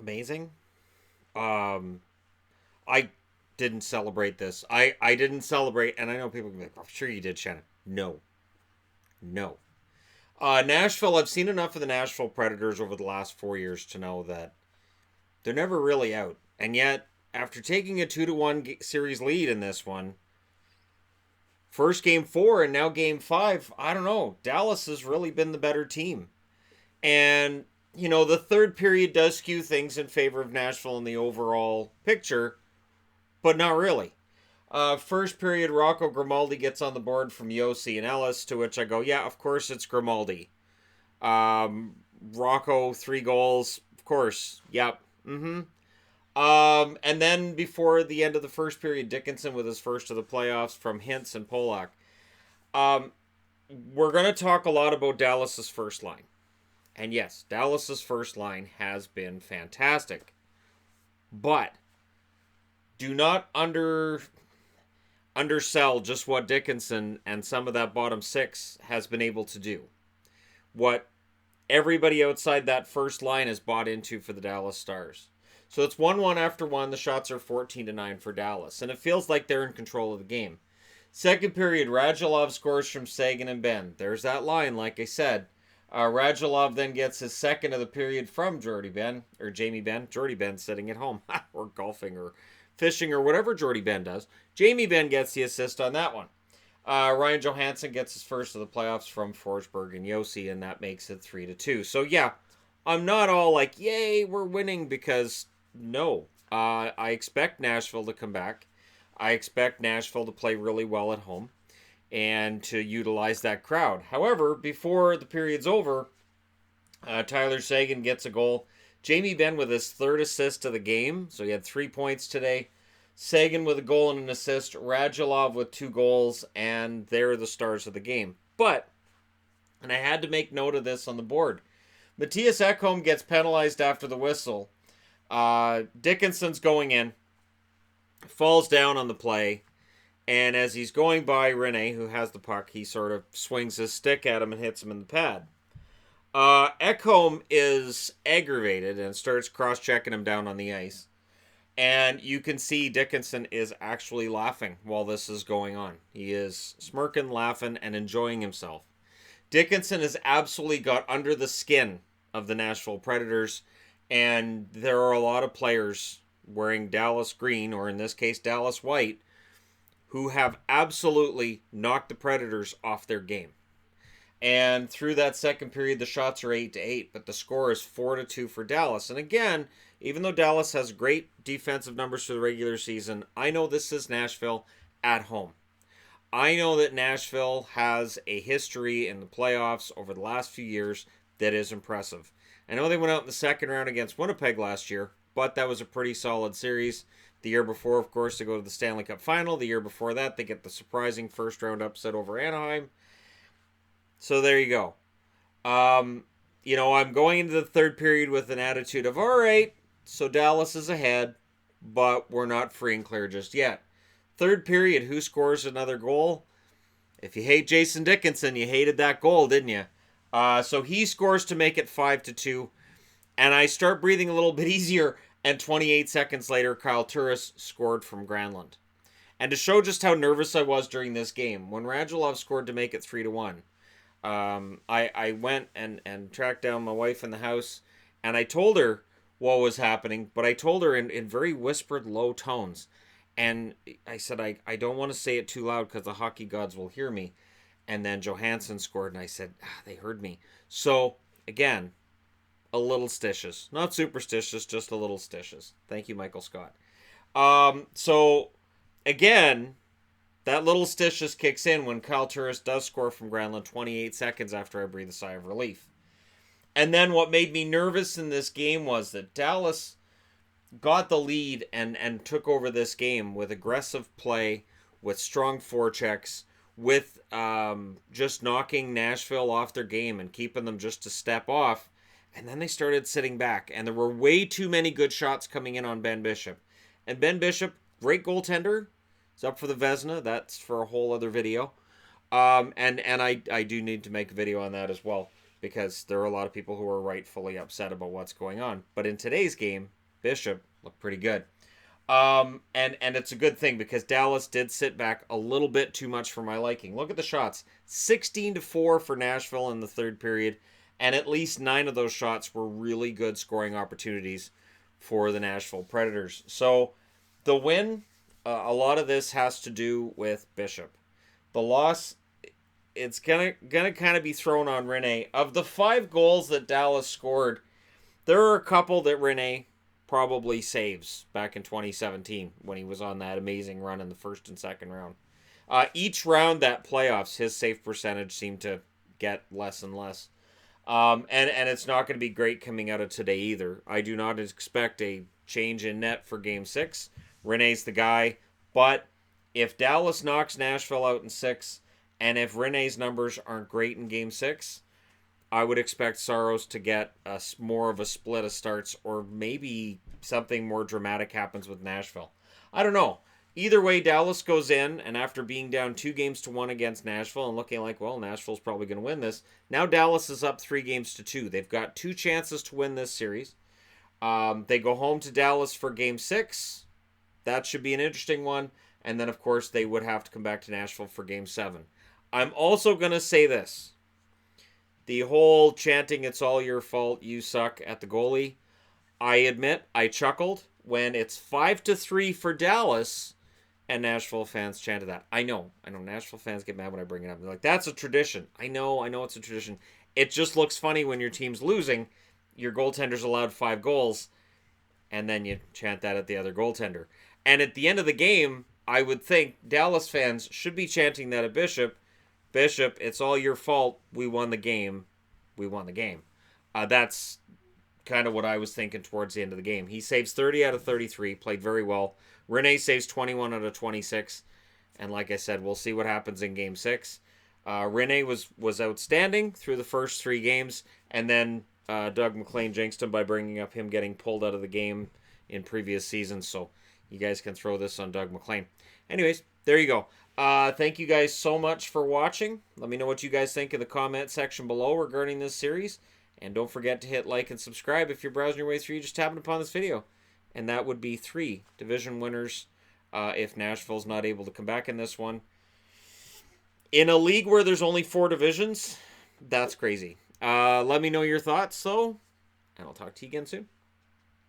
Amazing. Um, I didn't celebrate this. I didn't celebrate, and I know people can be like, "I'm sure you did, Shannon." No, no. Nashville. I've seen enough of the Nashville Predators over the last 4 years to know that they're never really out. And yet, after taking a 2-1 series lead in this one, first game four and now game five, I don't know. Dallas has really been the better team. And, the third period does skew things in favor of Nashville in the overall picture, but not really. First period, Rocco Grimaldi gets on the board from Yossi and Ellis, to which I go, yeah, of course it's Grimaldi. Rocco, 3 goals, of course. Yep. Mm-hmm. And then before the end of the first period, Dickinson with his first of the playoffs from Hintz and Polak. Um, we're going to talk a lot about Dallas's first line. And yes, Dallas's first line has been fantastic. But do not undersell just what Dickinson and some of that bottom six has been able to do. What everybody outside that first line has bought into for the Dallas Stars. So it's 1-1 after one. The shots are 14-9 for Dallas. And it feels like they're in control of the game. Second period, Radulov scores from Sagan and Benn. There's that line, like I said. Radulov then gets his second of the period from Jordy Benn, or Jamie Benn. Jordy Benn sitting at home, or golfing, or fishing, or whatever Jordy Benn does. Jamie Benn gets the assist on that one. Ryan Johansson gets his first of the playoffs from Forsberg and Yossi, and that makes it 3-2. So yeah, I'm not all like, yay, we're winning, because no. I expect Nashville to come back. I expect Nashville to play really well at home and to utilize that crowd. However, before the period's over, Tyler Sagan gets a goal. Jamie Benn with his third assist of the game, so he had 3 points today. Sagan with a goal and an assist. Radulov with 2 goals, and they're the stars of the game. But, and I had to make note of this on the board, Matthias Ekholm gets penalized after the whistle. Dickinson's going in, falls down on the play, and as he's going by Rene, who has the puck, he sort of swings his stick at him and hits him in the pad. Ekholm is aggravated and starts cross-checking him down on the ice. And you can see Dickinson is actually laughing while this is going on. He is smirking, laughing, and enjoying himself. Dickinson has absolutely got under the skin of the Nashville Predators, and there are a lot of players wearing Dallas green, or in this case Dallas white, who have absolutely knocked the Predators off their game. And through that second period, the shots are 8-8, but the score is 4-2 for Dallas. And again, even though Dallas has great defensive numbers for the regular season, I know this is Nashville at home. I know that Nashville has a history in the playoffs over the last few years that is impressive. I know they went out in the second round against Winnipeg last year, but that was a pretty solid series. The year before, of course, they go to the Stanley Cup Final. The year before that, they get the surprising first-round upset over Anaheim. So there you go. I'm going into the third period with an attitude of, all right, so Dallas is ahead, but we're not free and clear just yet. Third period, who scores another goal? If you hate Jason Dickinson, you hated that goal, didn't you? So he scores to make it 5-2, and I start breathing a little bit easier, and 28 seconds later, Kyle Turris scored from Granlund. And to show just how nervous I was during this game, when Radulov scored to make it 3-1, I went and tracked down my wife in the house, and I told her what was happening, but I told her in very whispered, low tones. And I said, I don't want to say it too loud because the hockey gods will hear me. And then Johansson scored, and I said, they heard me. So, again, a little stitious. Not superstitious, just a little stitious. Thank you, Michael Scott. So, again, that little stitious kicks in when Kyle Turris does score from Granlund 28 seconds after I breathe a sigh of relief. And then what made me nervous in this game was that Dallas got the lead and took over this game with aggressive play, with strong forechecks, with just knocking Nashville off their game and keeping them just a step off. And then they started sitting back, and there were way too many good shots coming in on Ben Bishop. And Ben Bishop, great goaltender. He's up for the Vezina. That's for a whole other video. And I do need to make a video on that as well. because there are a lot of people who are rightfully upset about what's going on. But in today's game, Bishop looked pretty good. And it's a good thing because Dallas did sit back a little bit too much for my liking. Look at the shots. 16-4 for Nashville in the third period, and at least 9 of those shots were really good scoring opportunities for the Nashville Predators. So the win, a lot of this has to do with Bishop. The loss, it's gonna kind of be thrown on Rene. Of the 5 goals that Dallas scored, there are a couple that Rene probably saves back in 2017 when he was on that amazing run in the first and second round. Each round that playoffs, his save percentage seemed to get less and less. And it's not going to be great coming out of today either. I do not expect a change in net for Game 6. Rene's the guy. But if Dallas knocks Nashville out in 6, and if Rene's numbers aren't great in Game 6, I would expect Saros to get more of a split of starts, or maybe something more dramatic happens with Nashville. I don't know. Either way, Dallas goes in, and after being down 2-1 against Nashville and looking like, well, Nashville's probably going to win this, now Dallas is up 3-2. They've got 2 chances to win this series. They go home to Dallas for Game 6. That should be an interesting one. And then, of course, they would have to come back to Nashville for Game 7. I'm also going to say this. The whole chanting, it's all your fault, you suck at the goalie. I admit, I chuckled when it's 5-3 for Dallas and Nashville fans chanted that. I know Nashville fans get mad when I bring it up. They're like, that's a tradition. I know it's a tradition. It just looks funny when your team's losing, your goaltender's allowed 5 goals, and then you chant that at the other goaltender. And at the end of the game, I would think Dallas fans should be chanting that at Bishop. Bishop, it's all your fault. We won the game. We won the game. That's kind of what I was thinking towards the end of the game. He saves 30 out of 33, played very well. Rene saves 21 out of 26. And like I said, we'll see what happens in Game 6. Rene was outstanding through the first 3 games. And then Doug McLean jinxed him by bringing up him getting pulled out of the game in previous seasons. So you guys can throw this on Doug McLean. Anyways, there you go. Thank you guys so much for watching. Let me know what you guys think in the comment section below regarding this series. And don't forget to hit like and subscribe if you're browsing your way through. You just happened upon this video. And that would be 3 division winners if Nashville's not able to come back in this one. In a league where there's only 4 divisions, that's crazy. Let me know your thoughts, though. And I'll talk to you again soon.